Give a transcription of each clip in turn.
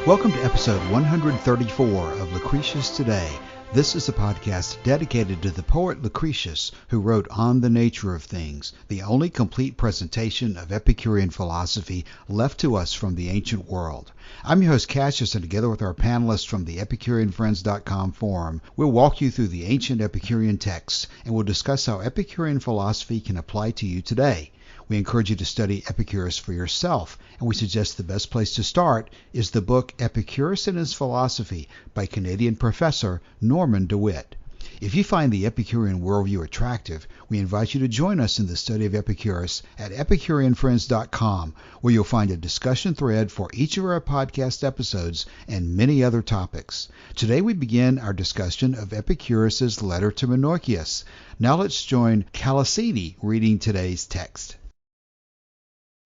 Welcome to episode 134 of Lucretius Today. This is a podcast dedicated to the poet Lucretius, who wrote On the Nature of Things, the only complete presentation of Epicurean philosophy left to us from the ancient world. I'm your host Cassius, and together with our panelists from the EpicureanFriends.com forum, we'll walk you through the ancient Epicurean texts, and we'll discuss how Epicurean philosophy can apply to you today. We encourage you to study Epicurus for yourself, and we suggest the best place to start is the book Epicurus and His Philosophy by Canadian professor Norman DeWitt. If you find the Epicurean worldview attractive, we invite you to join us in the study of Epicurus at EpicureanFriends.com, where you'll find a discussion thread for each of our podcast episodes and many other topics. Today we begin our discussion of Epicurus' letter to Menoeceus. Now let's join Kalosyni reading today's text.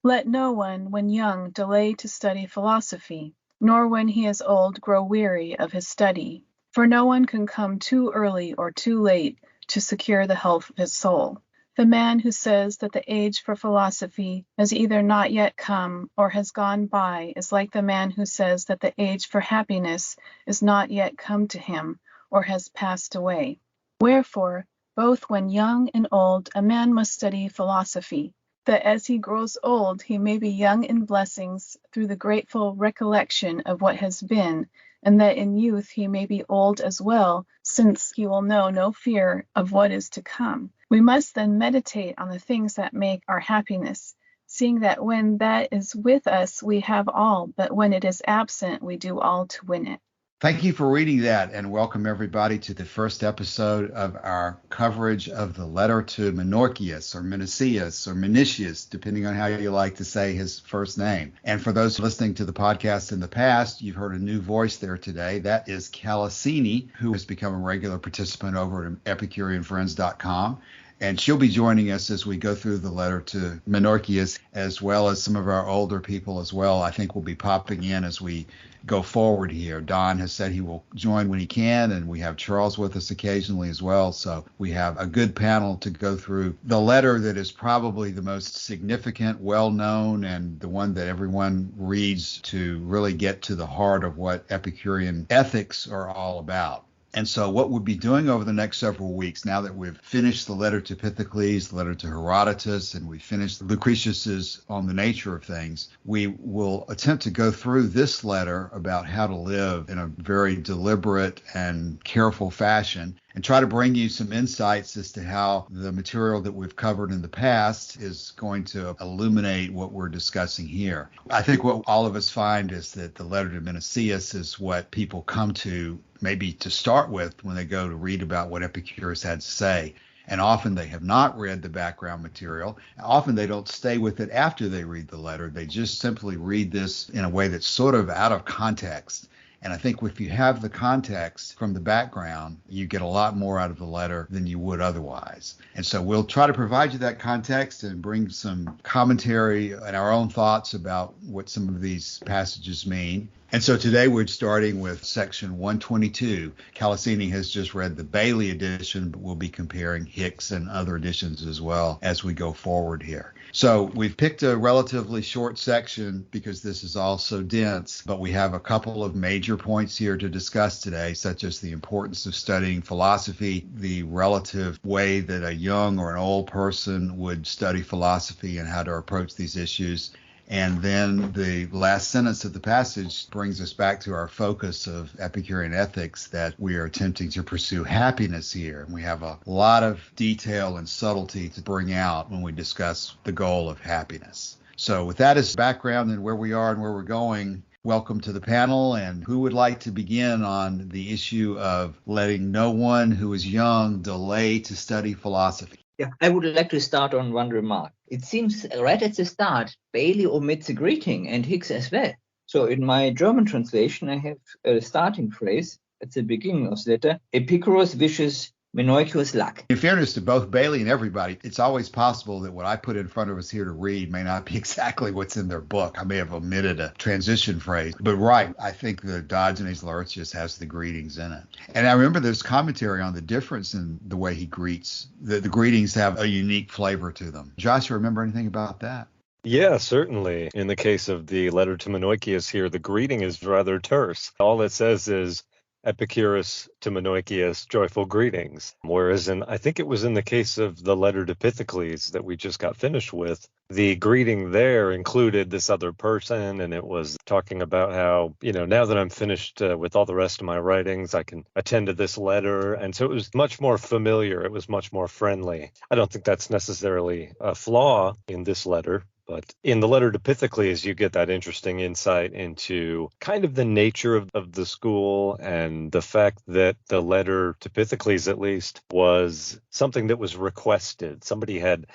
Let no one, when young, delay to study philosophy, nor when he is old grow weary of his study. For no one can come too early or too late to secure the health of his soul. The man who says that the age for philosophy has either not yet come or has gone by is like the man who says that the age for happiness is not yet come to him or has passed away. Wherefore, both when young and old, a man must study philosophy, that as he grows old he may be young in blessings through the grateful recollection of what has been, and that in youth he may be old as well, since he will know no fear of what is to come. We must then meditate on the things that make our happiness, seeing that when that is with us we have all, but when it is absent we do all to win it. Thank you for reading that, and welcome everybody to the first episode of our coverage of the letter to Menoeceus or Menoeceus or Menoeceus, depending on how you like to say his first name. And for those listening to the podcast in the past, you've heard a new voice there today. That is Kalosyni, who has become a regular participant over at EpicureanFriends.com. And she'll be joining us as we go through the letter to Menoeceus, as well as some of our older people as well. I think will be popping in as we go forward here. Don has said he will join when he can, and we have Charles with us occasionally as well. So we have a good panel to go through the letter that is probably the most significant, well-known, and the one that everyone reads to really get to the heart of what Epicurean ethics are all about. And so what we'll be doing over the next several weeks, now that we've finished the letter to Pythocles, the letter to Herodotus, and we finished Lucretius's On the Nature of Things, we will attempt to go through this letter about how to live in a very deliberate and careful fashion, and try to bring you some insights as to how the material that we've covered in the past is going to illuminate what we're discussing here. I think what all of us find is that the letter to Menoeceus is what people come to maybe to start with when they go to read about what Epicurus had to say. And often they have not read the background material. Often they don't stay with it after they read the letter. They just simply read this in a way that's sort of out of context. And I think if you have the context from the background, you get a lot more out of the letter than you would otherwise. And so we'll try to provide you that context and bring some commentary and our own thoughts about what some of these passages mean. And so today we're starting with section 122. Kalosyni has just read the Bailey edition, but we'll be comparing Hicks and other editions as well as we go forward here. So we've picked a relatively short section because this is all so dense, but we have a couple of major points here to discuss today, such as the importance of studying philosophy, the relative way that a young or an old person would study philosophy and how to approach these issues. And then the last sentence of the passage brings us back to our focus of Epicurean ethics, that we are attempting to pursue happiness here. And we have a lot of detail and subtlety to bring out when we discuss the goal of happiness. So with that as background and where we are and where we're going, welcome to the panel. And who would like to begin on the issue of letting no one who is young delay to study philosophy? Yeah, I would like to start on one remark. It seems right at the start, Bailey omits a greeting and Hicks as well. So in my German translation, I have a starting phrase at the beginning of the letter. Epicurus wishes Menoeceus luck. In fairness to both Bailey and everybody, it's always possible that what I put in front of us here to read may not be exactly what's in their book. I may have omitted a transition phrase, but right, I think the Diogenes Laertius has the greetings in it. And I remember there's commentary on the difference in the way he greets. The greetings have a unique flavor to them. Josh, you remember anything about that? Yeah, certainly. In the case of the letter to Menoeceus here, the greeting is rather terse. All it says is Epicurus to Menoeceus, joyful greetings. Whereas I think it was in the case of the letter to Pythocles that we just got finished with, the greeting there included this other person, and it was talking about how, now that I'm finished with all the rest of my writings, I can attend to this letter. And so it was much more familiar. It was much more friendly. I don't think that's necessarily a flaw in this letter. But in the letter to Pythocles, you get that interesting insight into kind of the nature of the school and the fact that the letter to Pythocles, at least, was something that was requested. Somebody had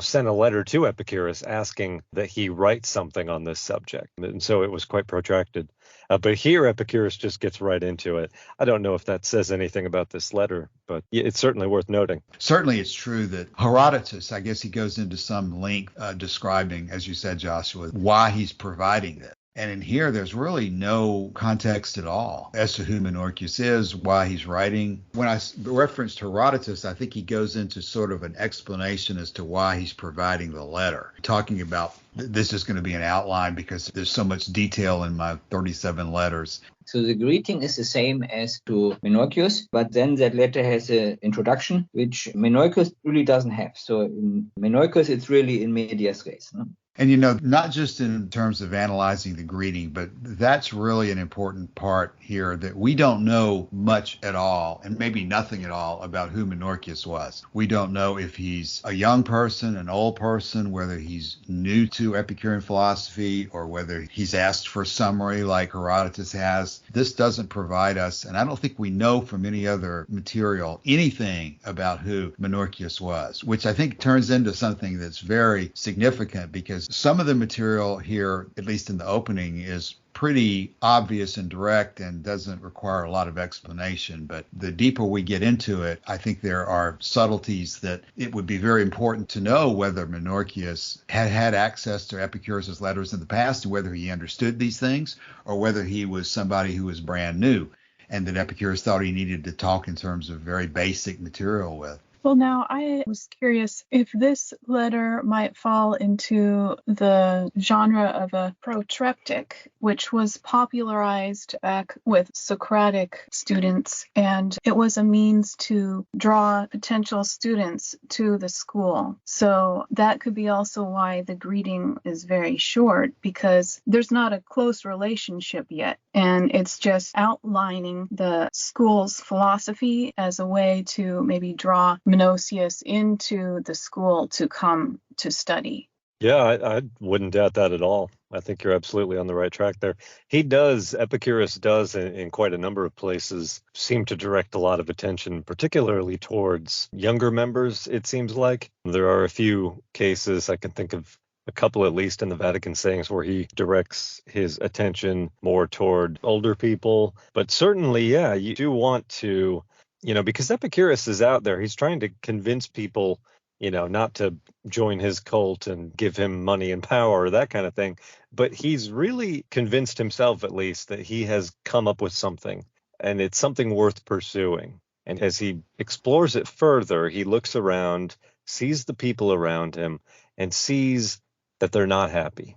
sent a letter to Epicurus asking that he write something on this subject. And so it was quite protracted. But here Epicurus just gets right into it. I don't know if that says anything about this letter, but it's certainly worth noting. Certainly it's true that Herodotus, I guess he goes into some length describing, as you said, Joshua, why he's providing this. And in here, there's really no context at all as to who Menoeceus is, why he's writing. When I referenced Herodotus, I think he goes into sort of an explanation as to why he's providing the letter, talking about this is going to be an outline because there's so much detail in my 37 letters. So the greeting is the same as to Menoeceus, but then that letter has an introduction, which Menoeceus really doesn't have. So in Menoeceus, it's really in medias res. No? And, not just in terms of analyzing the greeting, but that's really an important part here, that we don't know much at all, and maybe nothing at all, about who Menoeceus was. We don't know if he's a young person, an old person, whether he's new to Epicurean philosophy, or whether he's asked for a summary like Herodotus has. This doesn't provide us, and I don't think we know from any other material anything about who Menoeceus was, which I think turns into something that's very significant, because some of the material here, at least in the opening, is pretty obvious and direct and doesn't require a lot of explanation. But the deeper we get into it, I think there are subtleties that it would be very important to know whether Menoeceus had access to Epicurus's letters in the past, and whether he understood these things, or whether he was somebody who was brand new and that Epicurus thought he needed to talk in terms of very basic material with. Well, now I was curious if this letter might fall into the genre of a protreptic, which was popularized back with Socratic students, and it was a means to draw potential students to the school. So that could be also why the greeting is very short, because there's not a close relationship yet, and it's just outlining the school's philosophy as a way to maybe draw Menoeceus into the school to come to study. Yeah, I wouldn't doubt that at all. I think you're absolutely on the right track there. Epicurus does in quite a number of places seem to direct a lot of attention, particularly towards younger members, it seems like. There are a few cases, I can think of a couple at least in the Vatican sayings, where he directs his attention more toward older people. But certainly, yeah, you do want to, because Epicurus is out there, he's trying to convince people, not to join his cult and give him money and power, that kind of thing. But he's really convinced himself, at least, that he has come up with something, and it's something worth pursuing. And as he explores it further, he looks around, sees the people around him, and sees that they're not happy,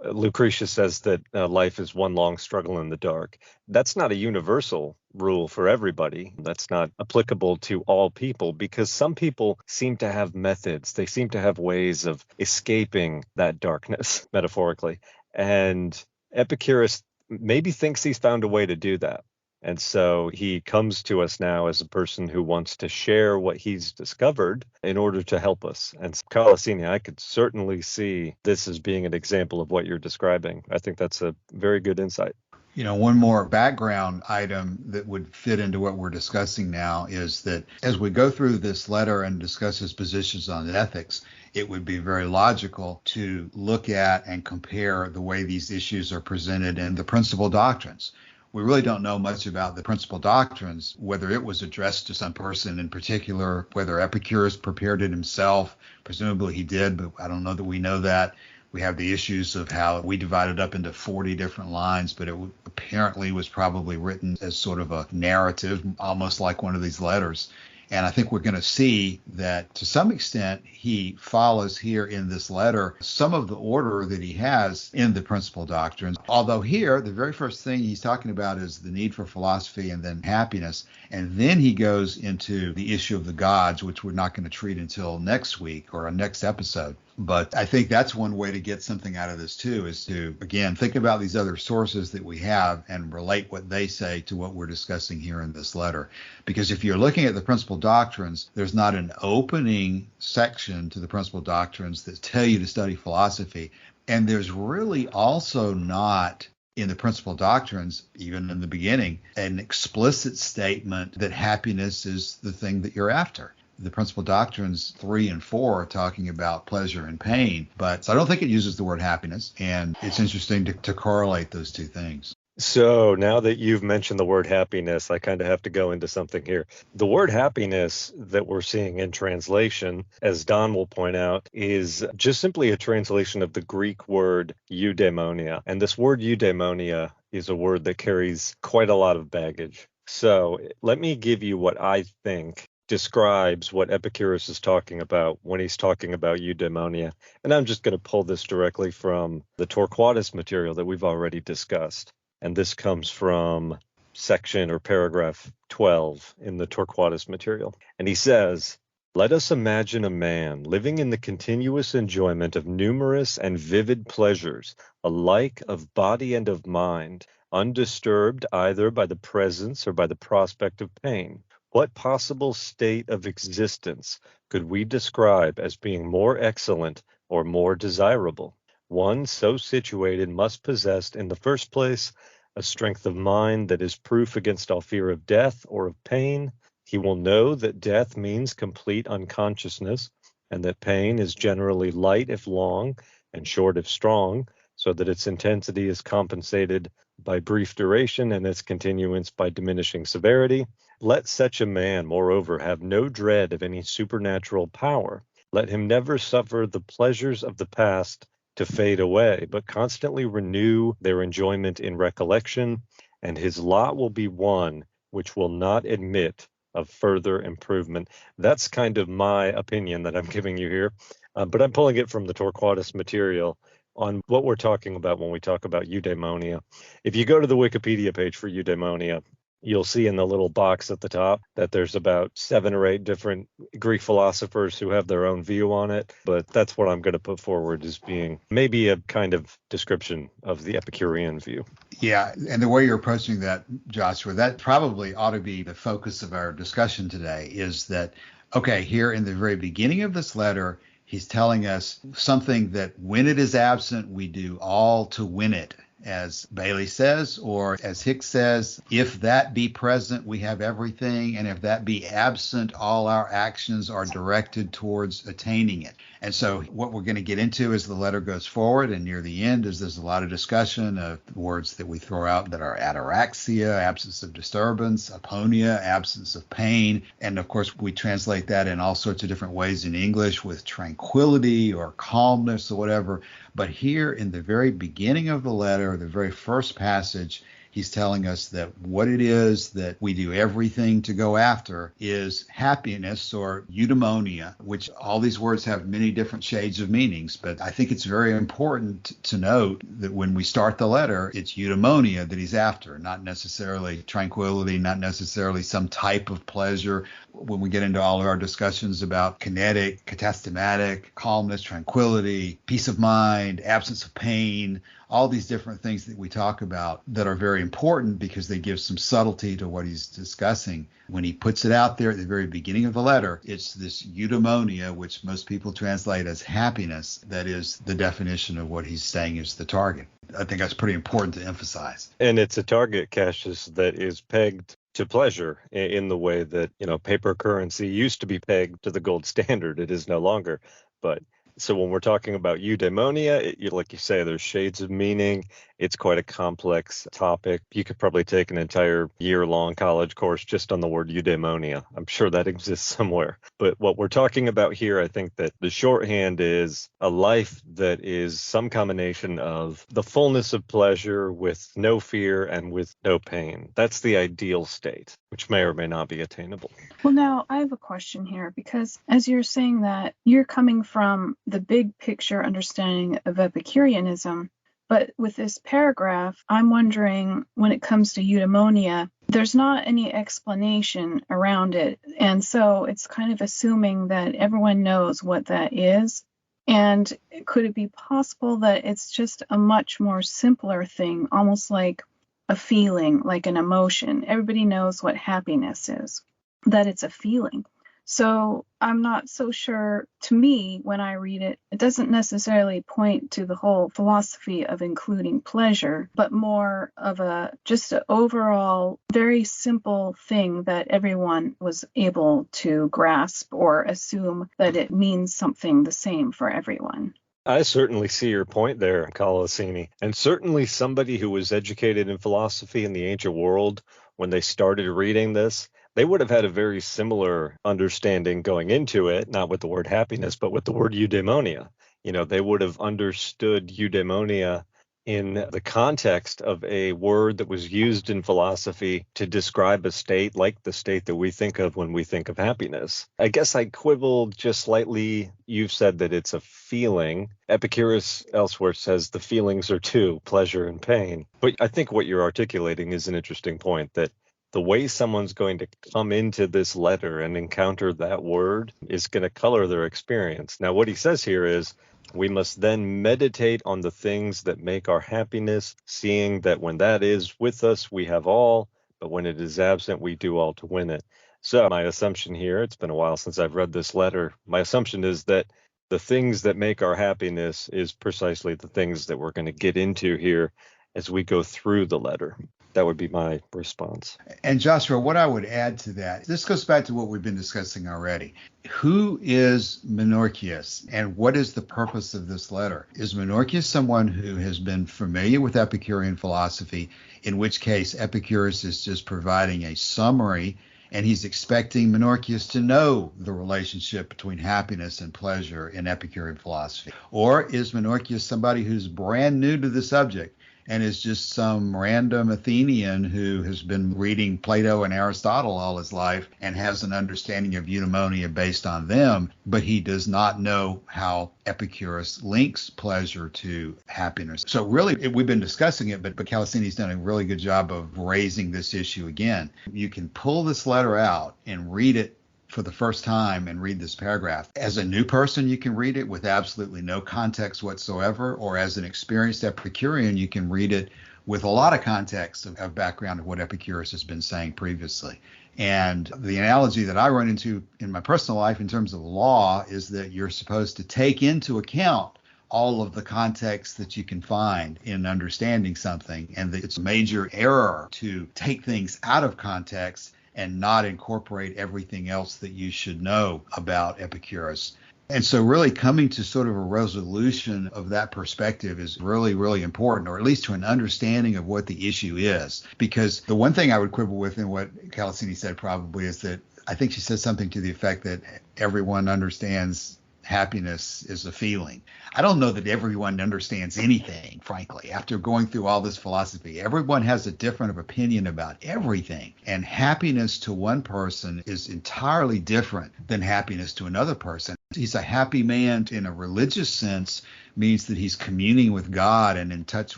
Lucretius says that life is one long struggle in the dark. That's not a universal rule for everybody. That's not applicable to all people, because some people seem to have methods. They seem to have ways of escaping that darkness, metaphorically. And Epicurus maybe thinks he's found a way to do that. And so he comes to us now as a person who wants to share what he's discovered in order to help us. And Kalosyni, I could certainly see this as being an example of what you're describing. I think that's a very good insight. One more background item that would fit into what we're discussing now is that as we go through this letter and discuss his positions on ethics, it would be very logical to look at and compare the way these issues are presented in the principal doctrines. We really don't know much about the principal doctrines, whether it was addressed to some person in particular, whether Epicurus prepared it himself. Presumably he did, but I don't know that we know that. We have the issues of how we divided up into 40 different lines, but it apparently was probably written as sort of a narrative, almost like one of these letters. And I think we're going to see that to some extent he follows here in this letter some of the order that he has in the principal doctrines. Although here, the very first thing he's talking about is the need for philosophy and then happiness. And then he goes into the issue of the gods, which we're not going to treat until next week or our next episode. But I think that's one way to get something out of this too, is to, again, think about these other sources that we have and relate what they say to what we're discussing here in this letter. Because if you're looking at the principal doctrines, there's not an opening section to the principal doctrines that tell you to study philosophy. And there's really also not in the principal doctrines, even in the beginning, an explicit statement that happiness is the thing that you're after. The principal doctrines 3 and 4 are talking about pleasure and pain, but so I don't think it uses the word happiness, and it's interesting to correlate those two things. So now that you've mentioned the word happiness, I kind of have to go into something here. The word happiness that we're seeing in translation, as Don will point out, is just simply a translation of the Greek word eudaimonia. And this word eudaimonia is a word that carries quite a lot of baggage. So let me give you what I think describes what Epicurus is talking about when he's talking about eudaimonia. And I'm just going to pull this directly from the Torquatus material that we've already discussed. And this comes from section or paragraph 12 in the Torquatus material. And he says, "Let us imagine a man living in the continuous enjoyment of numerous and vivid pleasures, alike of body and of mind, undisturbed either by the presence or by the prospect of pain. What possible state of existence could we describe as being more excellent or more desirable? One so situated must possess, in the first place, a strength of mind that is proof against all fear of death or of pain. He will know that death means complete unconsciousness, and that pain is generally light if long and short if strong, so that its intensity is compensated by brief duration and its continuance by diminishing severity. Let such a man, moreover, have no dread of any supernatural power. Let him never suffer the pleasures of the past to fade away, but constantly renew their enjoyment in recollection, and his lot will be one which will not admit of further improvement." That's kind of my opinion that I'm giving you here, but I'm pulling it from the Torquatus material on what we're talking about when we talk about eudaimonia. If you go to the Wikipedia page for eudaimonia, you'll see in the little box at the top that there's about 7 or 8 different Greek philosophers who have their own view on it. But that's what I'm going to put forward as being maybe a kind of description of the Epicurean view. Yeah, and the way you're approaching that, Joshua, that probably ought to be the focus of our discussion today, is that, okay, here in the very beginning of this letter, he's telling us something that when it is absent, we do all to win it. As Bailey says, or as Hicks says, if that be present, we have everything. And if that be absent, all our actions are directed towards attaining it. And so what we're going to get into as the letter goes forward and near the end is there's a lot of discussion of words that we throw out that are ataraxia, absence of disturbance, aponia, absence of pain. And of course, we translate that in all sorts of different ways in English with tranquility or calmness or whatever. But here in the very beginning of the letter, the very first passage, he's telling us that what it is that we do everything to go after is happiness, or eudaimonia, which all these words have many different shades of meanings. But I think it's very important to note that when we start the letter, it's eudaimonia that he's after, not necessarily tranquility, not necessarily some type of pleasure. When we get into all of our discussions about kinetic, katastematic, calmness, tranquility, peace of mind, absence of pain, all these different things that we talk about that are very important because they give some subtlety to what he's discussing. When he puts it out there at the very beginning of the letter, it's this eudaimonia, which most people translate as happiness. That is the definition of what he's saying is the target. I think that's pretty important to emphasize. And it's a target, Cassius, that is pegged to pleasure in the way that, paper currency used to be pegged to the gold standard. It is no longer. But So when we're talking about eudaimonia, like you say, there's shades of meaning. It's quite a complex topic. You could probably take an entire year-long college course just on the word eudaimonia. I'm sure that exists somewhere. But what we're talking about here, I think that the shorthand is a life that is some combination of the fullness of pleasure with no fear and with no pain. That's the ideal state, which may or may not be attainable. Well, now I have a question here, because as you're saying that, you're coming from the big picture understanding of Epicureanism. But with this paragraph, I'm wondering, when it comes to eudaimonia, there's not any explanation around it. And so it's kind of assuming that everyone knows what that is. And could it be possible that it's just a much more simpler thing, almost like a feeling, like an emotion? Everybody knows what happiness is, that it's a feeling. So I'm not so sure. To me, when I read it, it doesn't necessarily point to the whole philosophy of including pleasure, but more of just an overall very simple thing that everyone was able to grasp or assume that it means something the same for everyone. I certainly see your point there, Kalosyni. And certainly somebody who was educated in philosophy in the ancient world, when they started reading this, they would have had a very similar understanding going into it, not with the word happiness, but with the word eudaimonia. They would have understood eudaimonia in the context of a word that was used in philosophy to describe a state like the state that we think of when we think of happiness. I guess I quibble just slightly. You've said that it's a feeling. Epicurus elsewhere says the feelings are two, pleasure and pain. But I think what you're articulating is an interesting point, that the way someone's going to come into this letter and encounter that word is going to color their experience. Now, what he says here is, we must then meditate on the things that make our happiness, seeing that when that is with us, we have all, but when it is absent, we do all to win it. So my assumption here, it's been a while since I've read this letter, my assumption is that the things that make our happiness is precisely the things that we're going to get into here as we go through the letter. That would be my response. And Joshua, what I would add to that, this goes back to what we've been discussing already. Who is Menoeceus, and what is the purpose of this letter? Is Menoeceus someone who has been familiar with Epicurean philosophy, in which case Epicurus is just providing a summary, and he's expecting Menoeceus to know the relationship between happiness and pleasure in Epicurean philosophy? Or is Menoeceus somebody who's brand new to the subject and is just some random Athenian who has been reading Plato and Aristotle all his life and has an understanding of eudaimonia based on them, but he does not know how Epicurus links pleasure to happiness? So really, we've been discussing it, but Kalosyni's done a really good job of raising this issue again. You can pull this letter out and read it for the first time and read this paragraph. As a new person, you can read it with absolutely no context whatsoever, or as an experienced Epicurean, you can read it with a lot of context of background of what Epicurus has been saying previously. And the analogy that I run into in my personal life in terms of law is that you're supposed to take into account all of the context that you can find in understanding something, and that it's a major error to take things out of context and not incorporate everything else that you should know about Epicurus. And so really coming to sort of a resolution of that perspective is really, really important, or at least to an understanding of what the issue is. Because the one thing I would quibble with in what Kalosyni said probably is that I think she said something to the effect that everyone understands happiness is a feeling. I don't know that everyone understands anything, frankly. After going through all this philosophy, everyone has a different opinion about everything. And happiness to one person is entirely different than happiness to another person. He's a happy man in a religious sense, means that he's communing with God and in touch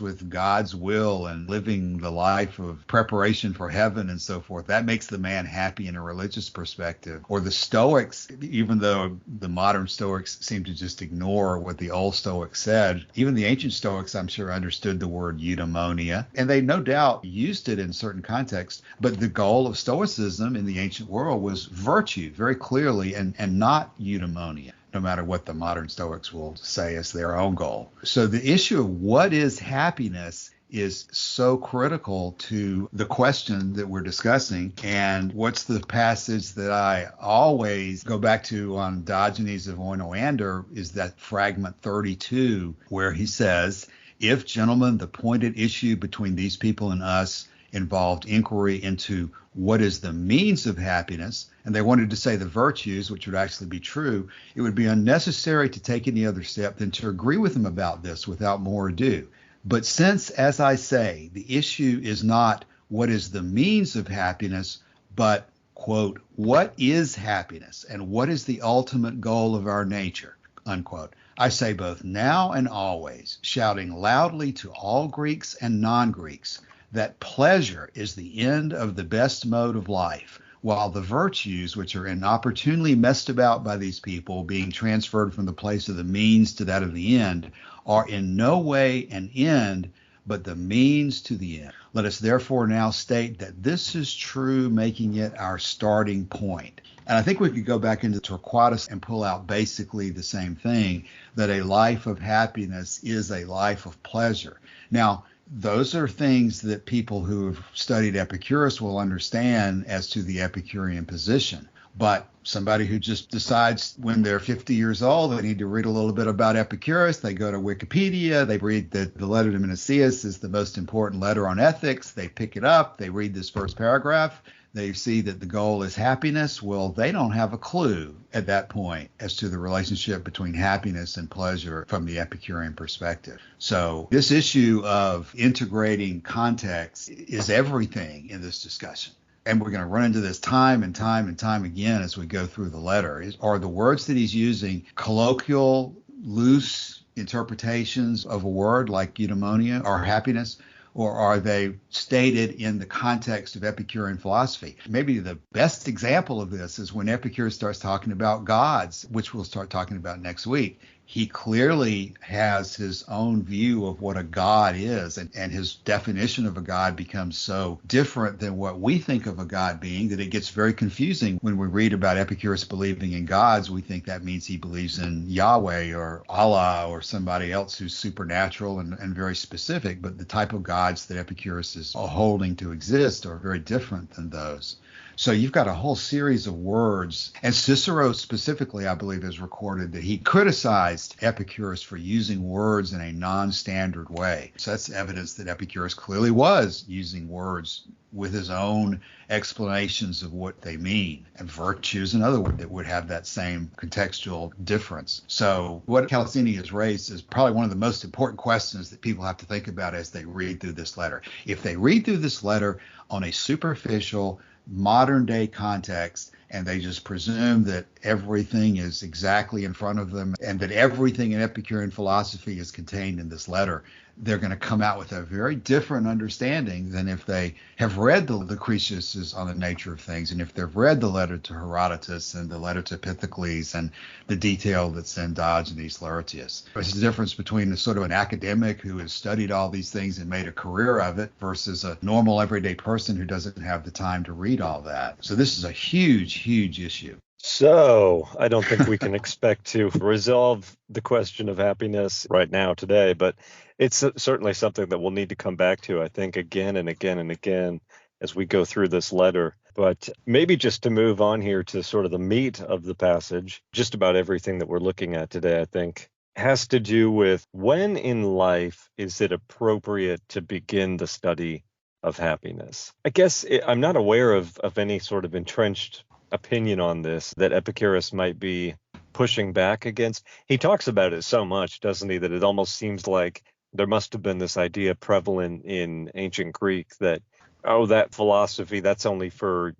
with God's will and living the life of preparation for heaven and so forth. That makes the man happy in a religious perspective. Or the Stoics, even though the modern Stoics seem to just ignore what the old Stoics said, even the ancient Stoics, I'm sure, understood the word eudaimonia, and they no doubt used it in certain contexts. But the goal of Stoicism in the ancient world was virtue, very clearly, and not eudaimonia, no matter what the modern Stoics will say is their own goal. So the issue of what is happiness is so critical to the question that we're discussing. And what's the passage that I always go back to on Diogenes of Oinoander is that fragment 32, where he says, if, gentlemen, the pointed issue between these people and us involved inquiry into what is the means of happiness, and they wanted to say the virtues, which would actually be true, it would be unnecessary to take any other step than to agree with them about this without more ado. But since, as I say, the issue is not what is the means of happiness, but, quote, what is happiness and what is the ultimate goal of our nature, unquote, I say both now and always, shouting loudly to all Greeks and non-Greeks, that pleasure is the end of the best mode of life, while the virtues, which are inopportunely messed about by these people, being transferred from the place of the means to that of the end, are in no way an end, but the means to the end. Let us therefore now state that this is true, making it our starting point. And I think we could go back into Torquatus and pull out basically the same thing, that a life of happiness is a life of pleasure. Now, those are things that people who have studied Epicurus will understand as to the Epicurean position. But somebody who just decides when they're 50 years old, they need to read a little bit about Epicurus, they go to Wikipedia, they read that the letter to Menoeceus is the most important letter on ethics, they pick it up, they read this first paragraph, they see that the goal is happiness. Well, they don't have a clue at that point as to the relationship between happiness and pleasure from the Epicurean perspective. So this issue of integrating context is everything in this discussion. And we're going to run into this time and time and time again as we go through the letter. Are the words that he's using colloquial, loose interpretations of a word like eudaimonia or happiness? Or are they stated in the context of Epicurean philosophy? Maybe the best example of this is when Epicurus starts talking about gods, which we'll start talking about next week. He clearly has his own view of what a god is, and his definition of a god becomes so different than what we think of a god being that it gets very confusing. When we read about Epicurus believing in gods, we think that means he believes in Yahweh or Allah or somebody else who's supernatural and very specific, but the type of gods that Epicurus is holding to exist are very different than those. So you've got a whole series of words, and Cicero specifically, I believe, has recorded that he criticized Epicurus for using words in a non-standard way. So that's evidence that Epicurus clearly was using words with his own explanations of what they mean. And virtue is another word that would have that same contextual difference. So what Kalosyni has raised is probably one of the most important questions that people have to think about as they read through this letter. If they read through this letter on a superficial, modern day context, and they just presume that everything is exactly in front of them and that everything in Epicurean philosophy is contained in this letter, they're going to come out with a very different understanding than if they have read the Lucretius on the nature of things, and if they've read the letter to Herodotus and the letter to Epicurus and the detail that's in Diogenes Laertius. There's a difference between a sort of an academic who has studied all these things and made a career of it versus a normal everyday person who doesn't have the time to read all that. So this is a huge, huge issue. So I don't think we can expect to resolve the question of happiness right now today, but it's certainly something that we'll need to come back to, I think, again and again and again as we go through this letter. But maybe just to move on here to sort of the meat of the passage, just about everything that we're looking at today, I think, has to do with when in life is it appropriate to begin the study of happiness. I guess I'm not aware of any sort of entrenched opinion on this that Epicurus might be pushing back against. He talks about it so much, doesn't he, that it almost seems like there must have been this idea prevalent in ancient Greek that, oh, that philosophy, that's only for,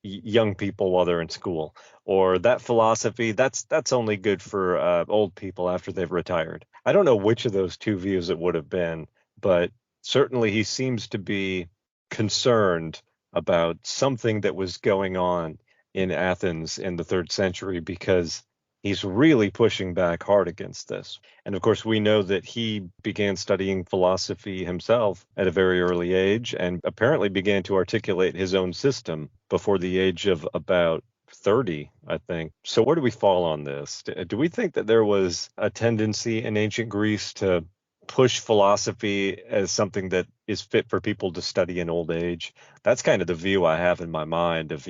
young people while they're in school, or that philosophy, that's only good for old people after they've retired. I don't know which of those two views it would have been, but certainly he seems to be concerned about something that was going on in Athens in the 3rd century, because he's really pushing back hard against this. And of course, we know that he began studying philosophy himself at a very early age and apparently began to articulate his own system before the age of about 30, I think. So where do we fall on this? Do we think that there was a tendency in ancient Greece to push philosophy as something that is fit for people to study in old age. That's kind of the view I have in my mind of,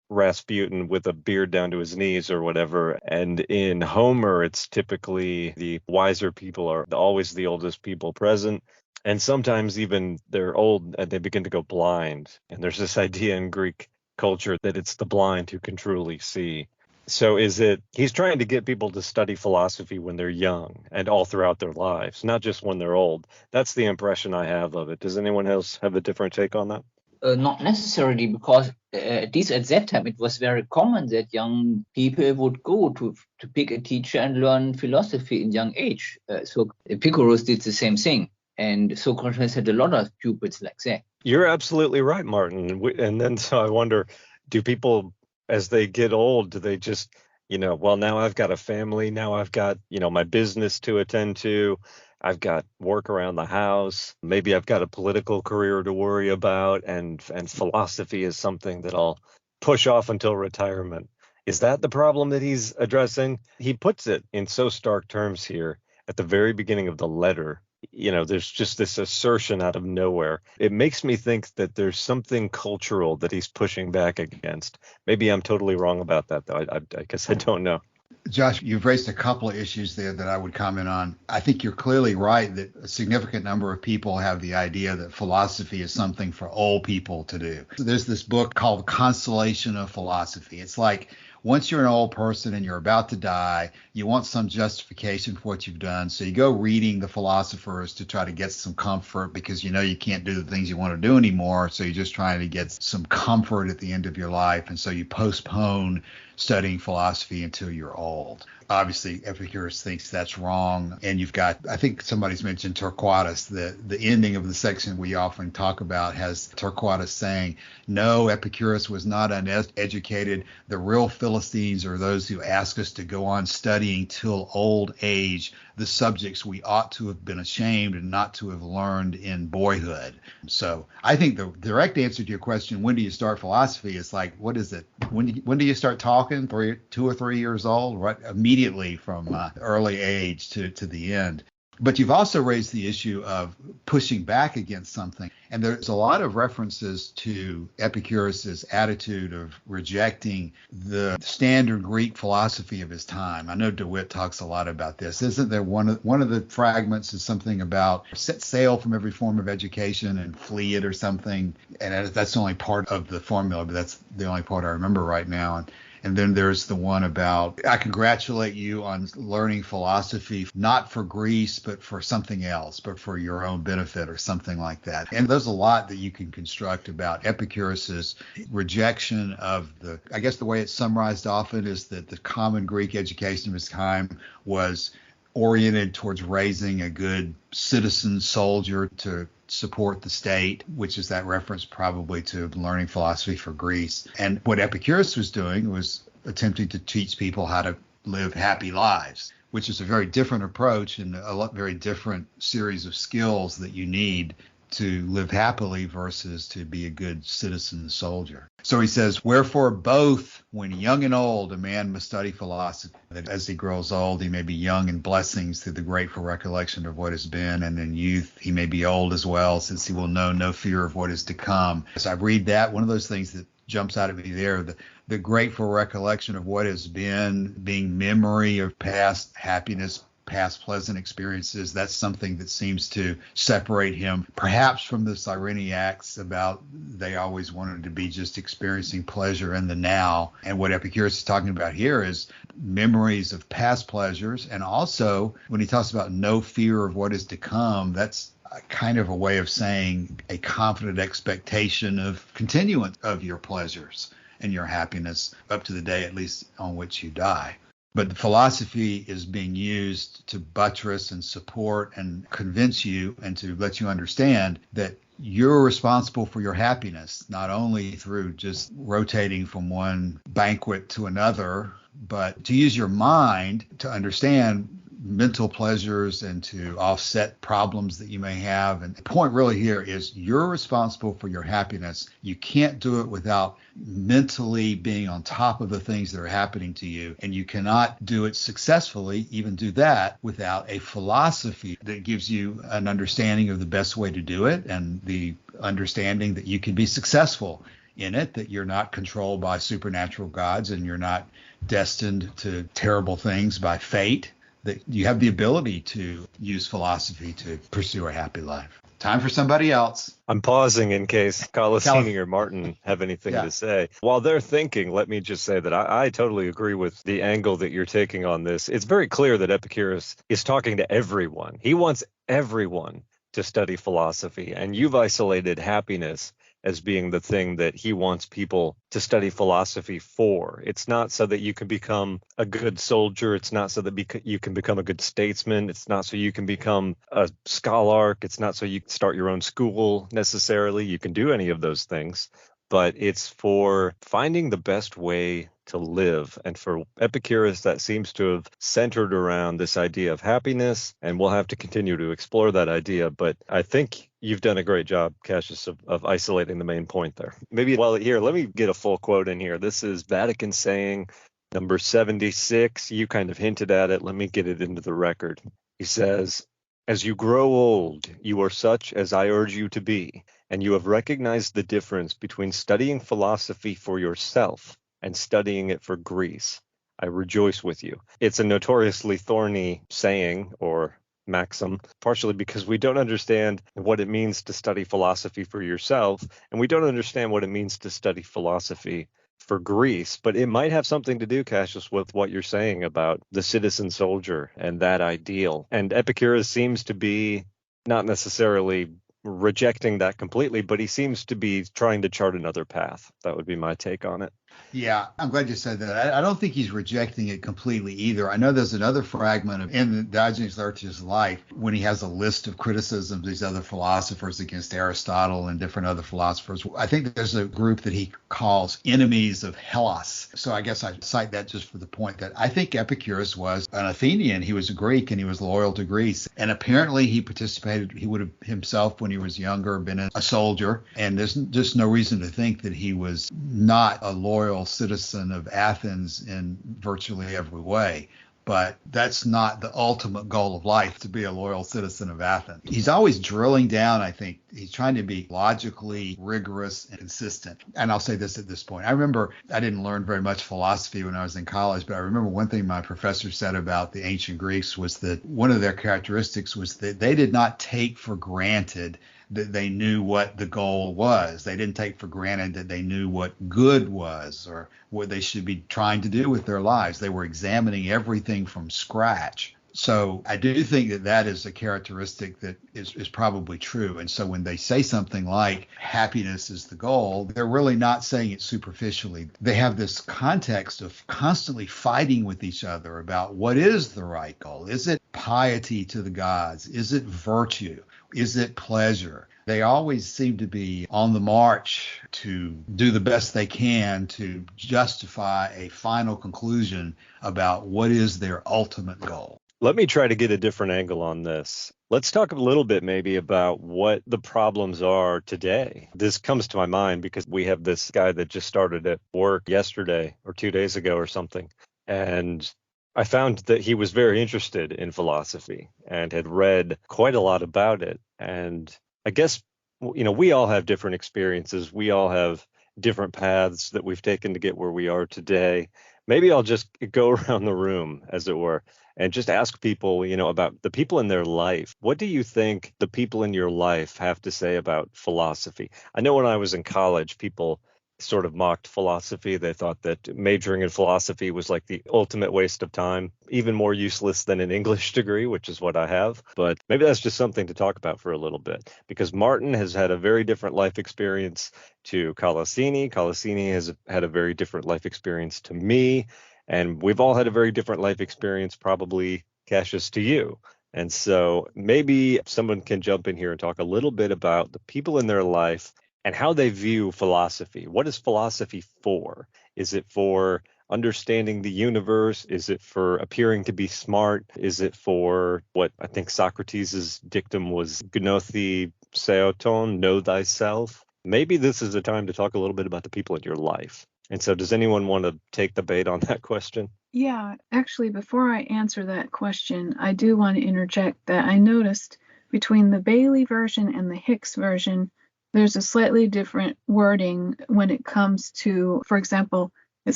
Rasputin with a beard down to his knees or whatever. And in Homer, it's typically the wiser people are always the oldest people present. And sometimes even they're old and they begin to go blind. And there's this idea in Greek culture that it's the blind who can truly see. So he's trying to get people to study philosophy when they're young and all throughout their lives, not just when they're old. That's the impression I have of it. Does anyone else have a different take on that? Not necessarily, because at least at that time, it was very common that young people would go to pick a teacher and learn philosophy in young age. So Epicurus did the same thing. And Socrates had a lot of pupils like that. You're absolutely right, Martin. And then so I wonder, do people, as they get old, do they just, well, now I've got a family, now I've got, my business to attend to, I've got work around the house, maybe I've got a political career to worry about, and philosophy is something that I'll push off until retirement. Is that the problem that he's addressing? He puts it in so stark terms here at the very beginning of the letter. There's just this assertion out of nowhere. It makes me think that there's something cultural that he's pushing back against. Maybe I'm totally wrong about that, though. I guess I don't know. Josh, you've raised a couple of issues there that I would comment on. I think you're clearly right that a significant number of people have the idea that philosophy is something for old people to do. So there's this book called Consolation of Philosophy. It's like once you're an old person and you're about to die, you want some justification for what you've done. So you go reading the philosophers to try to get some comfort because you can't do the things you want to do anymore. So you're just trying to get some comfort at the end of your life. And so you postpone studying philosophy until you're old. Obviously, Epicurus thinks that's wrong. And you've got, I think somebody's mentioned Torquatus. The ending of the section we often talk about has Torquatus saying, no, Epicurus was not uneducated. The real Philistines are those who ask us to go on studying till old age the subjects we ought to have been ashamed and not to have learned in boyhood. So I think the direct answer to your question, when do you start philosophy, is like, what is it? When do you start talking? 2 or 3 years old, right? Immediately from early age to the end. But you've also raised the issue of pushing back against something. And there's a lot of references to Epicurus's attitude of rejecting the standard Greek philosophy of his time. I know DeWitt talks a lot about this. Isn't there one of the fragments is something about set sail from every form of education and flee it or something? And that's only part of the formula, but that's the only part I remember right now. And then there's the one about, I congratulate you on learning philosophy, not for Greece, but for something else, but for your own benefit or something like that. And there's a lot that you can construct about Epicurus's rejection of I guess the way it's summarized often is that the common Greek education of his time was oriented towards raising a good citizen soldier to support the state, which is that reference probably to learning philosophy for Greece. And what Epicurus was doing was attempting to teach people how to live happy lives, which is a very different approach and very different series of skills that you need to live happily versus to be a good citizen soldier. So he says, wherefore both when young and old, a man must study philosophy, that as he grows old, he may be young in blessings through the grateful recollection of what has been, and in youth he may be old as well, since he will know no fear of what is to come. As I read that, one of those things that jumps out at me there, the grateful recollection of what has been, being memory of past happiness, past pleasant experiences, that's something that seems to separate him perhaps from the Cyrenaics about they always wanted to be just experiencing pleasure in the now. And what Epicurus is talking about here is memories of past pleasures. And also when he talks about no fear of what is to come, that's kind of a way of saying a confident expectation of continuance of your pleasures and your happiness up to the day at least on which you die. But the philosophy is being used to buttress and support and convince you and to let you understand that you're responsible for your happiness, not only through just rotating from one banquet to another, but to use your mind to understand mental pleasures and to offset problems that you may have. And the point really here is you're responsible for your happiness. You can't do it without mentally being on top of the things that are happening to you. And you cannot do it successfully, even do that, without a philosophy that gives you an understanding of the best way to do it and the understanding that you can be successful in it, that you're not controlled by supernatural gods and you're not destined to terrible things by fate, that you have the ability to use philosophy to pursue a happy life. Time for somebody else. I'm pausing in case Kalosyni or Martin have anything to say. While they're thinking, let me just say that I totally agree with the angle that you're taking on this. It's very clear that Epicurus is talking to everyone. He wants everyone to study philosophy, and you've isolated happiness as being the thing that he wants people to study philosophy for. It's not so that you can become a good soldier. It's not so that you can become a good statesman. It's not so you can become a scholar. It's not so you can start your own school necessarily. You can do any of those things. But it's for finding the best way to live. And for Epicurus, that seems to have centered around this idea of happiness. And we'll have to continue to explore that idea. But I think you've done a great job, Cassius, of isolating the main point there. Maybe while here, let me get a full quote in here. This is Vatican saying number 76. You kind of hinted at it. Let me get it into the record. He says, "As you grow old, you are such as I urge you to be, and you have recognized the difference between studying philosophy for yourself and studying it for Greece. I rejoice with you." It's a notoriously thorny saying or maxim, partially because we don't understand what it means to study philosophy for yourself, and we don't understand what it means to study philosophy for Greece. But it might have something to do, Cassius, with what you're saying about the citizen soldier and that ideal. And Epicurus seems to be not necessarily rejecting that completely, but he seems to be trying to chart another path. That would be my take on it. Yeah, I'm glad you said that. I don't think he's rejecting it completely either. I know there's another fragment in Diogenes Laertius' life when he has a list of criticisms of these other philosophers against Aristotle and different other philosophers. I think there's a group that he calls enemies of Hellas. So I guess I cite that just for the point that I think Epicurus was an Athenian. He was a Greek and he was loyal to Greece. And apparently he would have himself when he was younger been a soldier. And there's just no reason to think that he was not a loyal citizen of Athens in virtually every way. But that's not the ultimate goal of life, to be a loyal citizen of Athens. He's always drilling down, I think. He's trying to be logically rigorous and consistent. And I'll say this at this point. I remember I didn't learn very much philosophy when I was in college, but I remember one thing my professor said about the ancient Greeks was that one of their characteristics was that they did not take for granted that they knew what the goal was. They didn't take for granted that they knew what good was or what they should be trying to do with their lives. They were examining everything from scratch. So I do think that that is a characteristic that is probably true. And so when they say something like happiness is the goal, they're really not saying it superficially. They have this context of constantly fighting with each other about what is the right goal. Is it piety to the gods? Is it virtue? Is it pleasure? They always seem to be on the march to do the best they can to justify a final conclusion about what is their ultimate goal. Let me try to get a different angle on this. Let's talk a little bit maybe about what the problems are today. This comes to my mind because we have this guy that just started at work yesterday or 2 days ago or something. And I found that he was very interested in philosophy and had read quite a lot about it. And I guess, we all have different experiences. We all have different paths that we've taken to get where we are today. Maybe I'll just go around the room, as it were, and just ask people, about the people in their life. What do you think the people in your life have to say about philosophy? I know when I was in college, people sort of mocked philosophy. They thought that majoring in philosophy was like the ultimate waste of time, even more useless than an English degree, which is what I have. But maybe that's just something to talk about for a little bit, because Martin has had a very different life experience to Kalosyni. Kalosyni has had a very different life experience to me. And we've all had a very different life experience, probably, Cassius, to you. And so maybe someone can jump in here and talk a little bit about the people in their life and how they view philosophy. What is philosophy for? Is it for understanding the universe? Is it for appearing to be smart? Is it for what I think Socrates' dictum was, gnothi seoton, know thyself? Maybe this is a time to talk a little bit about the people in your life. And so does anyone want to take the bait on that question? Yeah, actually, before I answer that question, I do want to interject that I noticed between the Bailey version and the Hicks version, there's a slightly different wording when it comes to, for example, it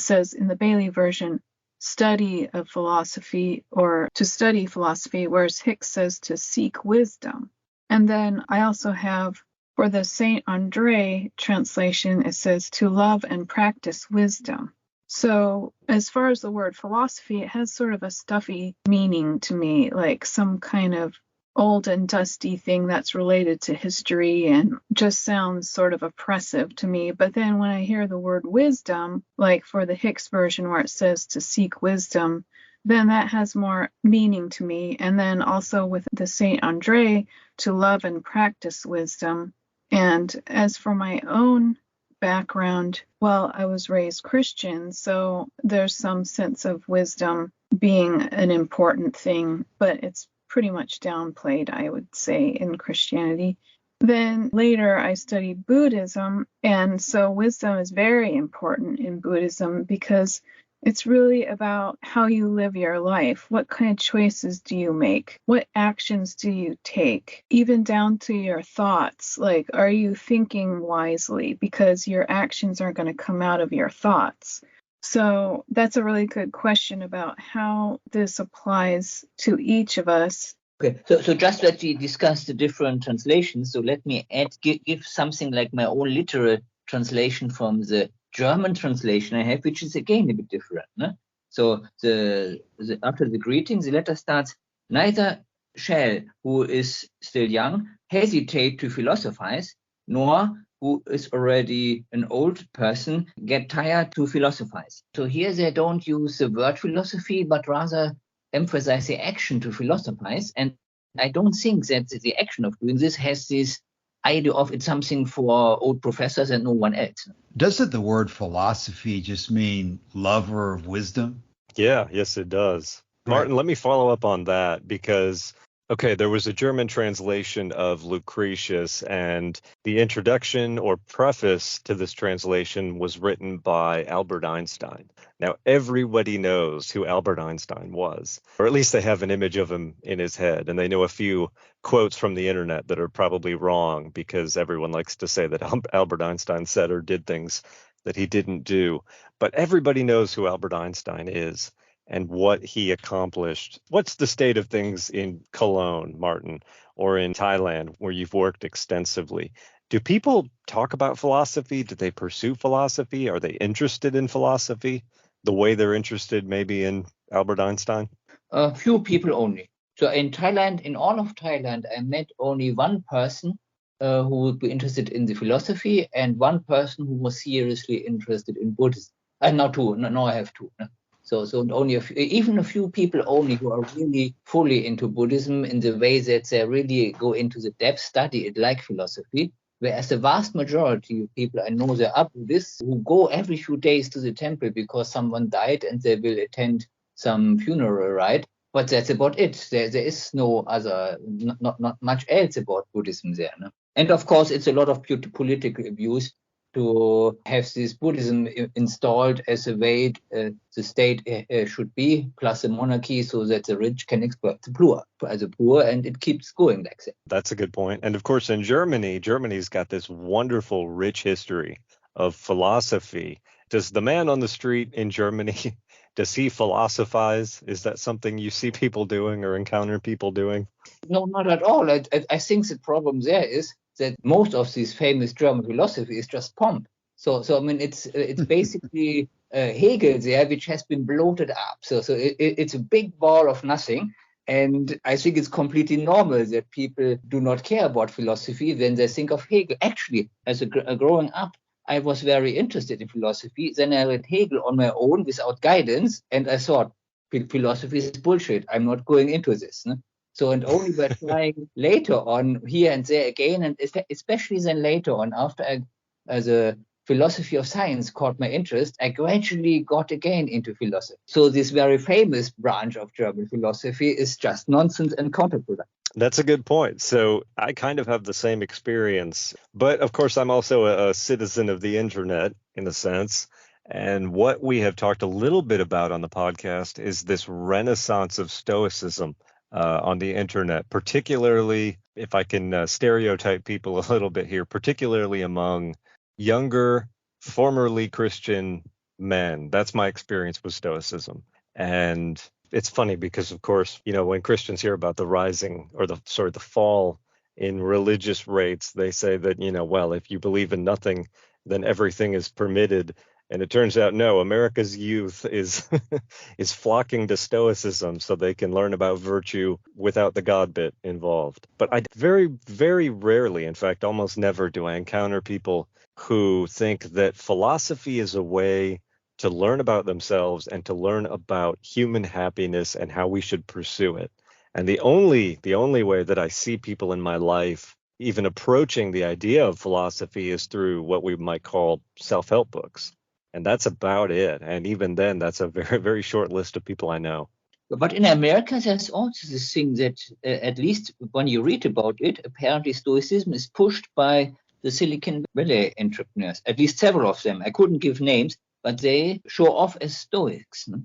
says in the Bailey version, study of philosophy or to study philosophy, whereas Hicks says to seek wisdom. And then I also have for the Saint Andre translation, it says to love and practice wisdom. So as far as the word philosophy, it has sort of a stuffy meaning to me, like some kind of old and dusty thing that's related to history and just sounds sort of oppressive to me. But then when I hear the word wisdom, like for the Hicks version where it says to seek wisdom, then that has more meaning to me. And then also with the Saint Andre, to love and practice wisdom. And as for my own background, well, I was raised Christian, so there's some sense of wisdom being an important thing, but it's pretty much downplayed, I would say, in Christianity. Then later I studied Buddhism, and so wisdom is very important in Buddhism because it's really about how you live your life. What kind of choices do you make? What actions do you take? Even down to your thoughts. Like, are you thinking wisely? Because your actions are going to come out of your thoughts. So that's a really good question about how this applies to each of us. Okay, so just that we discussed the different translations, so let me give something like my own literal translation from the German translation I have, which is again a bit different. No? So after the greeting, the letter starts, neither shall who is still young hesitate to philosophize, nor who is already an old person get tired to philosophize. So here they don't use the word philosophy, but rather emphasize the action to philosophize. And I don't think that the action of doing this has this idea of it's something for old professors and no one else. Doesn't the word philosophy just mean lover of wisdom? Yeah, yes, it does. Right. Martin, let me follow up on that because, okay, there was a German translation of Lucretius, and the introduction or preface to this translation was written by Albert Einstein. Now, everybody knows who Albert Einstein was, or at least they have an image of him in his head, and they know a few quotes from the internet that are probably wrong because everyone likes to say that Albert Einstein said or did things that he didn't do. But everybody knows who Albert Einstein is and what he accomplished. What's the state of things in Cologne, Martin, or in Thailand, where you've worked extensively? Do people talk about philosophy? Do they pursue philosophy? Are they interested in philosophy the way they're interested maybe in Albert Einstein? A few people only. So in Thailand, in all of Thailand, I met only one person who would be interested in the philosophy and one person who was seriously interested in Buddhism. Not two. No, I have two. No? So only even a few people only who are really fully into Buddhism in the way that they really go into the depth, study it like philosophy. Whereas the vast majority of people I know, they are Buddhists who go every few days to the temple because someone died and they will attend some funeral rite. But that's about it. There is no other, not much else about Buddhism there. No? And of course, it's a lot of political abuse to have this Buddhism installed as a way the state should be, plus a monarchy, so that the rich can exploit the poor, and it keeps going like that. That's a good point. And of course, in Germany's got this wonderful, rich history of philosophy. Does the man on the street in Germany, does he philosophize? Is that something you see people doing or encounter people doing? No, not at all. I think the problem there is that most of this famous German philosophy is just pomp. So I mean, it's basically Hegel there, which has been bloated up. So it's a big ball of nothing. And I think it's completely normal that people do not care about philosophy when they think of Hegel. Actually, as growing up, I was very interested in philosophy. Then I read Hegel on my own without guidance, and I thought, philosophy is bullshit. I'm not going into this. No? So, and only by trying later on here and there again, and especially then later on, after the philosophy of science caught my interest, I gradually got again into philosophy. So this very famous branch of German philosophy is just nonsense and counterproductive. That's a good point. So I kind of have the same experience, but of course I'm also a citizen of the internet in a sense. And what we have talked a little bit about on the podcast is this renaissance of Stoicism on the internet, particularly if I can stereotype people a little bit here, particularly among younger, formerly Christian men. That's my experience with Stoicism. And it's funny because, of course, when Christians hear about the rising or the fall in religious rates, they say that, well, if you believe in nothing, then everything is permitted. And it turns out, no, America's youth is is flocking to Stoicism so they can learn about virtue without the God bit involved. But I very, very rarely, in fact, almost never do I encounter people who think that philosophy is a way to learn about themselves and to learn about human happiness and how we should pursue it. And the only way that I see people in my life even approaching the idea of philosophy is through what we might call self-help books. And that's about it. And even then, that's a very, very short list of people I know. But in America, there's also this thing that, at least when you read about it, apparently Stoicism is pushed by the Silicon Valley entrepreneurs, at least several of them. I couldn't give names, but they show off as Stoics. No?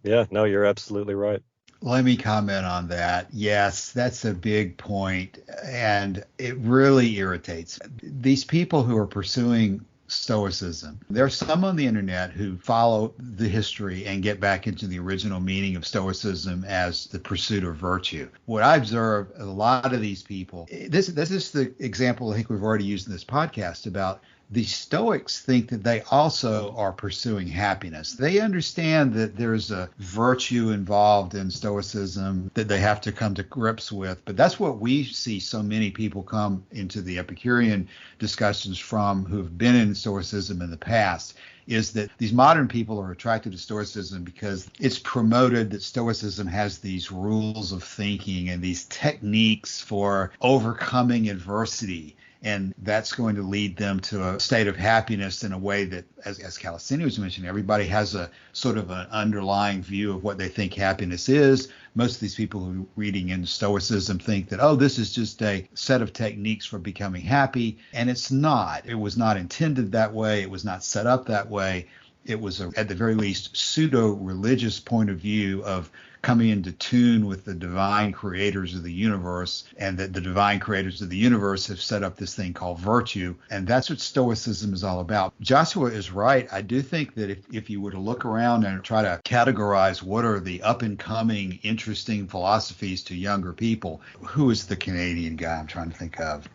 Yeah, no, you're absolutely right. Let me comment on that. Yes, that's a big point, and it really irritates these people who are pursuing Stoicism. There are some on the internet who follow the history and get back into the original meaning of Stoicism as the pursuit of virtue. What I observe, a lot of these people, this is the example I think we've already used in this podcast about the Stoics think that they also are pursuing happiness. They understand that there's a virtue involved in Stoicism that they have to come to grips with. But that's what we see so many people come into the Epicurean discussions from who've been in Stoicism in the past, is that these modern people are attracted to Stoicism because it's promoted that Stoicism has these rules of thinking and these techniques for overcoming adversity. And that's going to lead them to a state of happiness in a way that, as Kalosyni was mentioning, everybody has a sort of an underlying view of what they think happiness is. Most of these people who are reading in Stoicism think that, oh, this is just a set of techniques for becoming happy. And it's not. It was not intended that way. It was not set up that way. It was, at the very least, pseudo-religious point of view of coming into tune with the divine creators of the universe, and that the divine creators of the universe have set up this thing called virtue. And that's what Stoicism is all about. Joshua is right. I do think that if you were to look around and try to categorize what are the up-and-coming, interesting philosophies to younger people, who is the Canadian guy I'm trying to think of?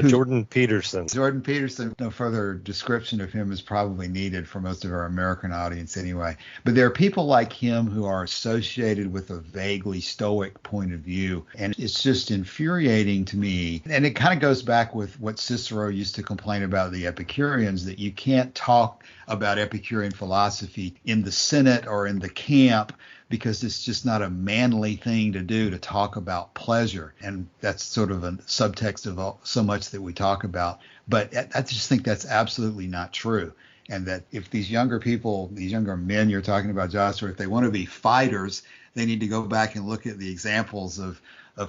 Jordan Peterson. Jordan Peterson. No further description of him is probably needed for most of our American audience anyway. But there are people like him who are associated with a vaguely Stoic point of view. And it's just infuriating to me. And it kind of goes back with what Cicero used to complain about the Epicureans, that you can't talk about Epicurean philosophy in the Senate or in the camp, because it's just not a manly thing to do, to talk about pleasure. And that's sort of a subtext of so much that we talk about. But I just think that's absolutely not true. And that if these younger people, these younger men you're talking about, Joshua, if they want to be fighters, they need to go back and look at the examples of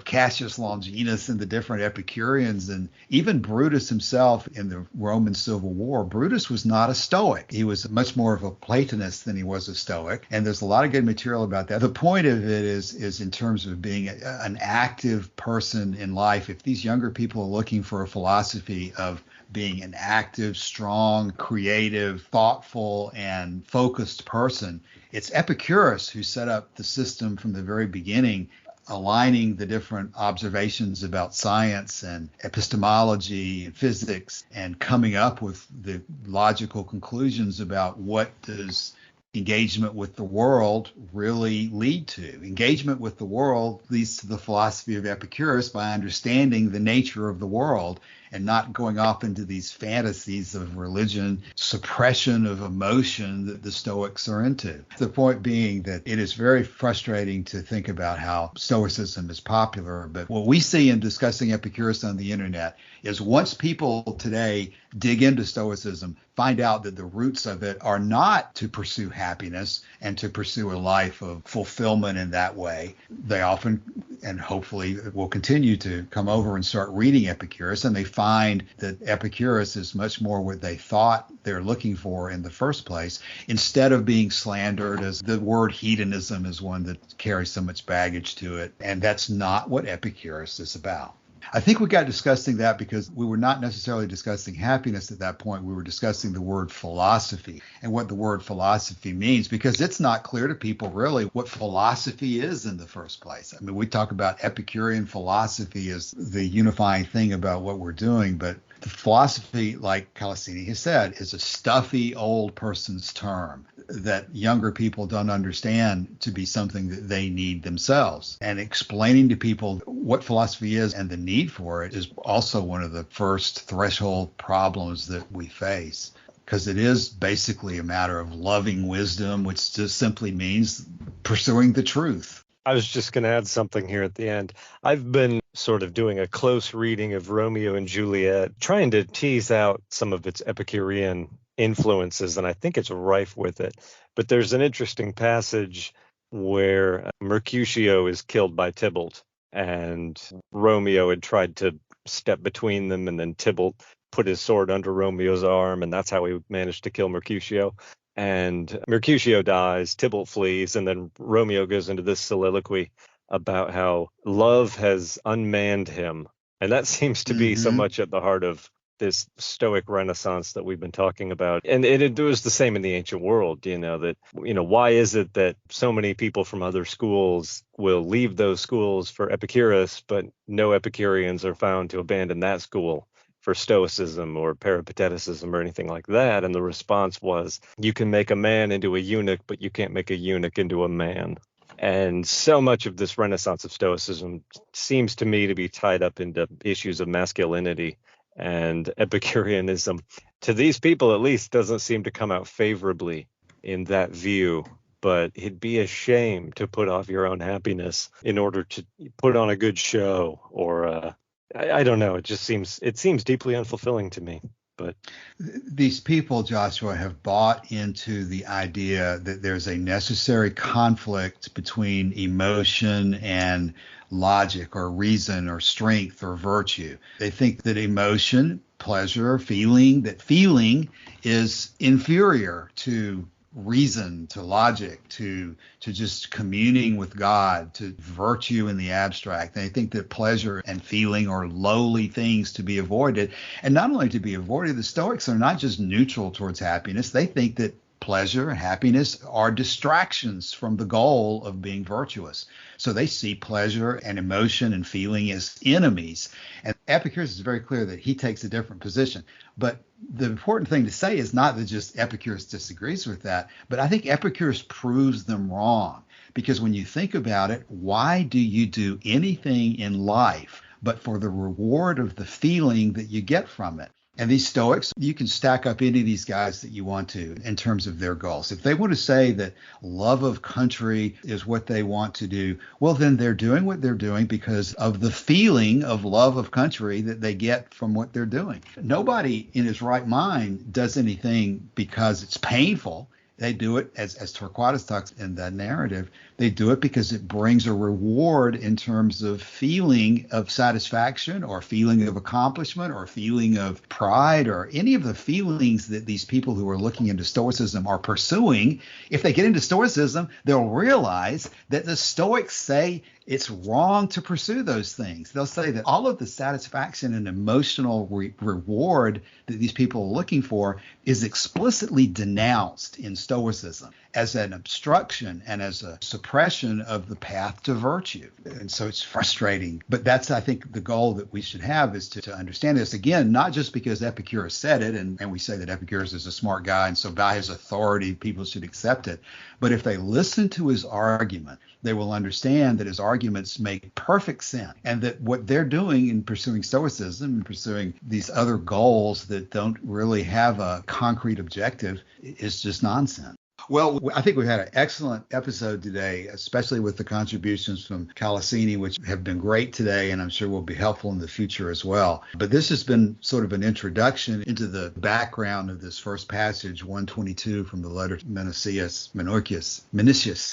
Cassius, Longinus, and the different Epicureans, and even Brutus himself in the Roman Civil War. Brutus was not a Stoic. He was much more of a Platonist than he was a Stoic, and there's a lot of good material about that. The point of it is in terms of being an active person in life. If these younger people are looking for a philosophy of being an active, strong, creative, thoughtful, and focused person, it's Epicurus who set up the system from the very beginning, aligning the different observations about science and epistemology and physics, and coming up with the logical conclusions about what does engagement with the world really lead to. Engagement with the world leads to the philosophy of Epicurus by understanding the nature of the world and not going off into these fantasies of religion, suppression of emotion that the Stoics are into. The point being that it is very frustrating to think about how Stoicism is popular, but what we see in discussing Epicurus on the internet is once people today dig into Stoicism, find out that the roots of it are not to pursue happiness and to pursue a life of fulfillment in that way. They often, and hopefully will continue to, come over and start reading Epicurus, and they find that Epicurus is much more what they thought they're looking for in the first place, instead of being slandered as the word hedonism is one that carries so much baggage to it. And that's not what Epicurus is about. I think we got discussing that because we were not necessarily discussing happiness at that point. We were discussing the word philosophy and what the word philosophy means, because it's not clear to people really what philosophy is in the first place. I mean, we talk about Epicurean philosophy as the unifying thing about what we're doing, but the philosophy, like Kalosyni has said, is a stuffy old person's term that younger people don't understand to be something that they need themselves. And explaining to people what philosophy is and the need for it is also one of the first threshold problems that we face, because it is basically a matter of loving wisdom, which just simply means pursuing the truth. I was just going to add something here at the end. I've been sort of doing a close reading of Romeo and Juliet, trying to tease out some of its Epicurean influences, and I think it's rife with it. But there's an interesting passage where Mercutio is killed by Tybalt, and Romeo had tried to step between them, and then Tybalt put his sword under Romeo's arm, and that's how he managed to kill Mercutio. And Mercutio dies, Tybalt flees, and then Romeo goes into this soliloquy about how love has unmanned him. And that seems to be so much at the heart of this Stoic Renaissance that we've been talking about. And it was the same in the ancient world, why is it that so many people from other schools will leave those schools for Epicurus, but no Epicureans are found to abandon that school for Stoicism or Peripateticism or anything like that? And the response was, you can make a man into a eunuch, but you can't make a eunuch into a man. And so much of this Renaissance of Stoicism seems to me to be tied up into issues of masculinity, and Epicureanism, to these people at least, doesn't seem to come out favorably in that view. But it'd be a shame to put off your own happiness in order to put on a good show, or I don't know. It seems deeply unfulfilling to me. But these people, Joshua, have bought into the idea that there's a necessary conflict between emotion and logic or reason or strength or virtue. They think that emotion, pleasure, feeling is inferior to reason, to logic, to just communing with God, to virtue in the abstract. They think that pleasure and feeling are lowly things to be avoided. And not only to be avoided, the Stoics are not just neutral towards happiness. They think that pleasure and happiness are distractions from the goal of being virtuous. So they see pleasure and emotion and feeling as enemies. And Epicurus is very clear that he takes a different position. But the important thing to say is not that just Epicurus disagrees with that, but I think Epicurus proves them wrong. Because when you think about it, why do you do anything in life but for the reward of the feeling that you get from it? And these Stoics, you can stack up any of these guys that you want to in terms of their goals. If they want to say that love of country is what they want to do, well, then they're doing what they're doing because of the feeling of love of country that they get from what they're doing. Nobody in his right mind does anything because it's painful. They do it, as Torquatus talks in that narrative, they do it because it brings a reward in terms of feeling of satisfaction or feeling of accomplishment or feeling of pride or any of the feelings that these people who are looking into Stoicism are pursuing. If they get into Stoicism, they'll realize that the Stoics say it's wrong to pursue those things. They'll say that all of the satisfaction and emotional reward that these people are looking for is explicitly denounced in Stoicism. as an obstruction and as a suppression of the path to virtue. And so it's frustrating. But that's, I think, the goal that we should have, is to understand this. Again, not just because Epicurus said it, and we say that Epicurus is a smart guy, and so by his authority, people should accept it. But if they listen to his argument, they will understand that his arguments make perfect sense, and that what they're doing in pursuing Stoicism and pursuing these other goals that don't really have a concrete objective is just nonsense. Well, I think we've had an excellent episode today, especially with the contributions from Kalosyni, which have been great today, and I'm sure will be helpful in the future as well. But this has been sort of an introduction into the background of this first passage, 122 from the letter to Menoeceus,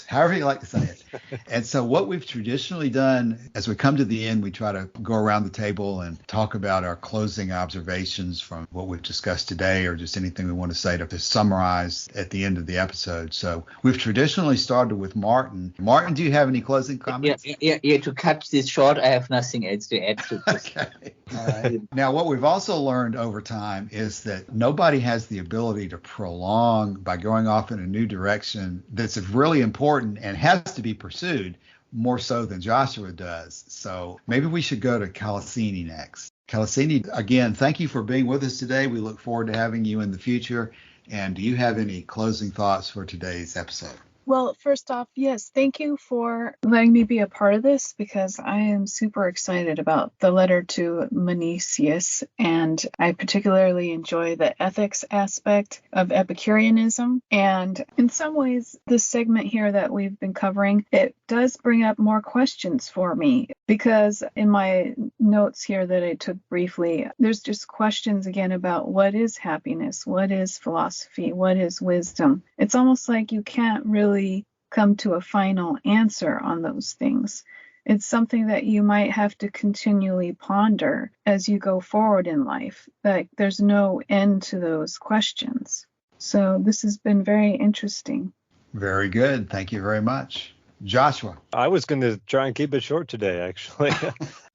however you like to say it. And so what we've traditionally done, as we come to the end, we try to go around the table and talk about our closing observations from what we've discussed today, or just anything we want to say to summarize at the end of the episode. So we've traditionally started with Martin. Martin, do you have any closing comments? Yeah, to cut this short, I have nothing else to add to this. Okay. All right. Now, what we've also learned over time is that nobody has the ability to prolong by going off in a new direction that's really important and has to be pursued more so than Joshua does. So maybe we should go to Kalosyni next. Kalosyni, again, thank you for being with us today. We look forward to having you in the future. And do you have any closing thoughts for today's episode? Well, first off, yes, thank you for letting me be a part of this, because I am super excited about the letter to Menoeceus, and I particularly enjoy the ethics aspect of Epicureanism. And in some ways, this segment here that we've been covering, it does bring up more questions for me, because in my notes here that I took briefly, there's just questions again about what is happiness, what is philosophy, what is wisdom. It's almost like you can't really come to a final answer on those things. It's something that you might have to continually ponder as you go forward in life. Like there's no end to those questions. So this has been very interesting. Very good. Thank you very much. Joshua. I was going to try and keep it short today, actually.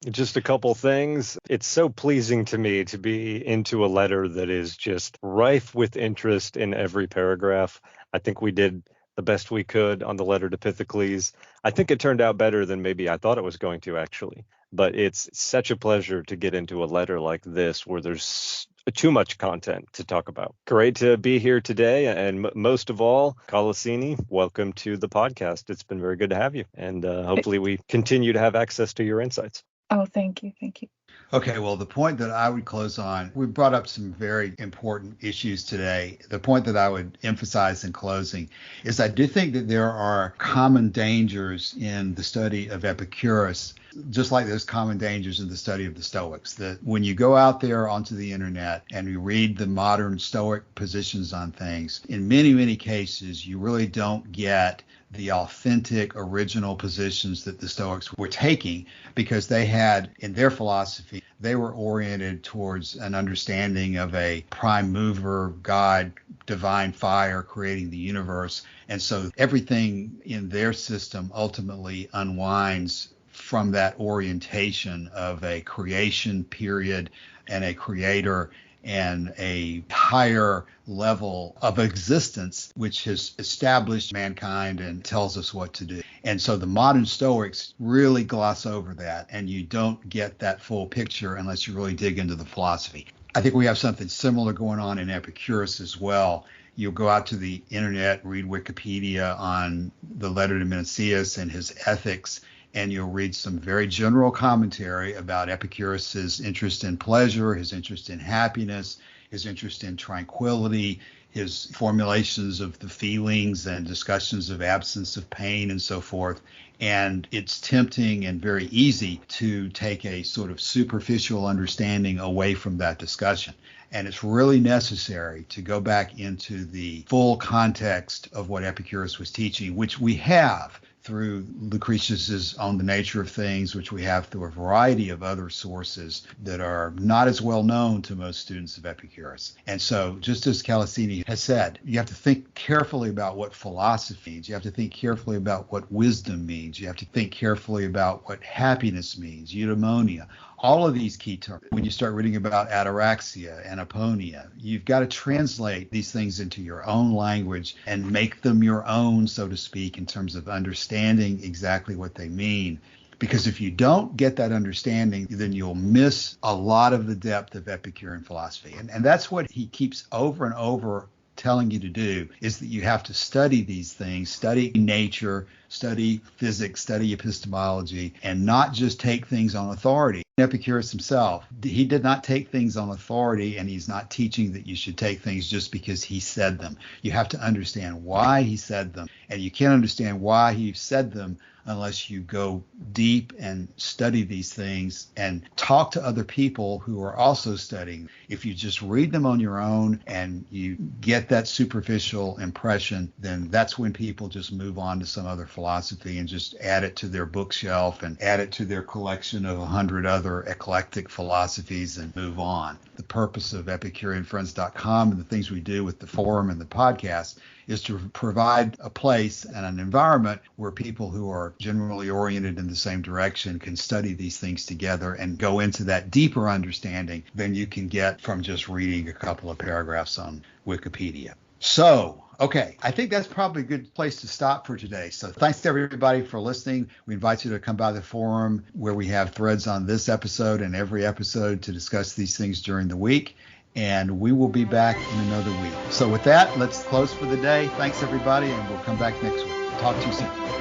Just a couple things. It's so pleasing to me to be into a letter that is just rife with interest in every paragraph. I think we did the best we could on the letter to Pythocles. I think it turned out better than maybe I thought it was going to, actually. But it's such a pleasure to get into a letter like this where there's too much content to talk about. Great to be here today. And most of all, Kalosyni, welcome to the podcast. It's been very good to have you. And hopefully we continue to have access to your insights. Oh, thank you. Thank you. Okay, well, the point that I would close on, we brought up some very important issues today. The point that I would emphasize in closing is I do think that there are common dangers in the study of Epicurus, just like there's common dangers in the study of the Stoics, that when you go out there onto the internet and you read the modern Stoic positions on things, in many, many cases, you really don't get the authentic, original positions that the Stoics were taking, because they had, in their philosophy, they were oriented towards an understanding of a prime mover, God, divine fire creating the universe. And so everything in their system ultimately unwinds from that orientation of a creation period and a creator and a higher level of existence, which has established mankind and tells us what to do. And so the modern Stoics really gloss over that, and you don't get that full picture unless you really dig into the philosophy. I think we have something similar going on in Epicurus as well. You'll go out to the internet, read Wikipedia on the letter to Menoeceus and his ethics, and you'll read some very general commentary about Epicurus's interest in pleasure, his interest in happiness, his interest in tranquility, his formulations of the feelings and discussions of absence of pain and so forth. And it's tempting and very easy to take a sort of superficial understanding away from that discussion. And it's really necessary to go back into the full context of what Epicurus was teaching, which we have through Lucretius's On the Nature of Things, which we have through a variety of other sources that are not as well known to most students of Epicurus. And so, just as Kalosyni has said, you have to think carefully about what philosophy means. You have to think carefully about what wisdom means. You have to think carefully about what happiness means, eudaimonia. All of these key terms. When you start reading about ataraxia and aponia, you've got to translate these things into your own language and make them your own, so to speak, in terms of understanding exactly what they mean. Because if you don't get that understanding, then you'll miss a lot of the depth of Epicurean philosophy. And that's what he keeps over and over telling you to do, is that you have to study these things, study nature, study physics, study epistemology, and not just take things on authority. Epicurus himself, he did not take things on authority, and he's not teaching that you should take things just because he said them. You have to understand why he said them, and you can't understand why he said them unless you go deep and study these things and talk to other people who are also studying. If you just read them on your own and you get that superficial impression, then that's when people just move on to some other philosophy and just add it to their bookshelf and add it to their collection of 100 other eclectic philosophies and move on. The purpose of EpicureanFriends.com and the things we do with the forum and the podcast is to provide a place and an environment where people who are generally oriented in the same direction can study these things together and go into that deeper understanding than you can get from just reading a couple of paragraphs on Wikipedia. So, okay, I think that's probably a good place to stop for today. So thanks to everybody for listening. We invite you to come by the forum where we have threads on this episode and every episode to discuss these things during the week. And we will be back in another week. So with that, let's close for the day. Thanks, everybody, and we'll come back next week. Talk to you soon.